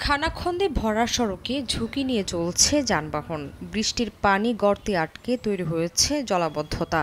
খানাখন্দে ভরা সড়কে ঝুঁকি নিয়ে চলছে যানবাহন। বৃষ্টির পানি গর্তে আটকে তৈরি হয়েছে জলাবদ্ধতা।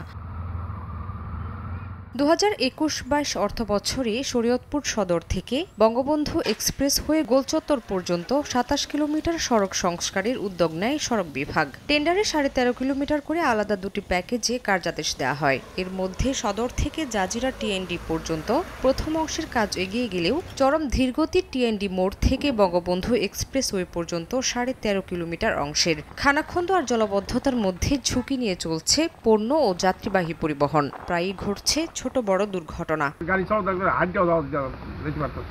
2021-22 অর্থবছরে শরীয়তপুর সদর থেকে বঙ্গবন্ধু এক্সপ্রেস হয়ে গোলচত্বর পর্যন্ত 27 কিলোমিটার সড়ক সংস্কারের উদ্যোগ নেয় সড়ক বিভাগ। টেন্ডারে 13.5 কিলোমিটার করে আলাদা দুটি প্যাকেজে কার্যাদেশ দেওয়া হয়। এর মধ্যে সদর থেকে জাজিরা টিএনডি পর্যন্ত প্রথম অংশের কাজ এগিয়ে গেলেও চরম ধীরগতির টিএনডি মোড় থেকে বঙ্গবন্ধু এক্সপ্রেসওয়ে পর্যন্ত 13.5 কিলোমিটার অংশের খানাখন্দ আর জলাবদ্ধতার মধ্যে ঝুঁকি নিয়ে চলছে পণ্য ও যাত্রীবাহী পরিবহন। প্রায়ই ঘটছে ছোট বড় দুর্ঘটনা। গাড়ি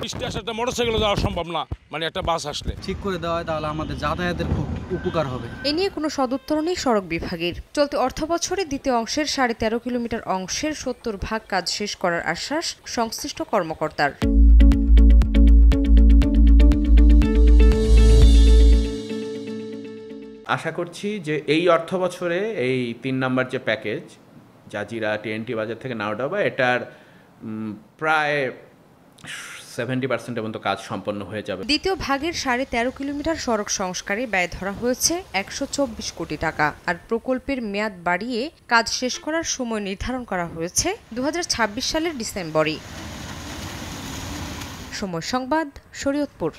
বৃষ্টি আসলে মোটরসাইকেল যাওয়া সম্ভব না, মানে একটা বাস আসলে ঠিক করে দেওয়া হয় তাহলে আমাদের যাতায়াতের খুব উপকার হবে। এ নিয়ে কোনো সদুত্তর নেই সড়ক বিভাগের। চলতি অর্থবছরে দ্বিতীয় অংশের 13.5 কিলোমিটার অংশের 70% কাজ শেষ করার আশ্বাস সংশ্লিষ্ট কর্মকর্তার। আশা করছি যে এই অর্থবছরে এই 3 নম্বর যে প্যাকেজ জাজিরা টিএনটি বাজার থেকে নাওডাবা, এটার প্রায় 70% পর্যন্ত কাজ সম্পন্ন হয়ে যাবে। দ্বিতীয় ভাগের 13.5 কিলোমিটার সড়ক সংস্কারে ব্যয় ধরা হয়েছে 124 কোটি টাকা। আর প্রকল্পের মেয়াদ বাড়িয়ে কাজ শেষ করার সময় নির্ধারণ করা হয়েছে 2026 সালের ডিসেম্বরে। সময় সংবাদ, শরীয়তপুর।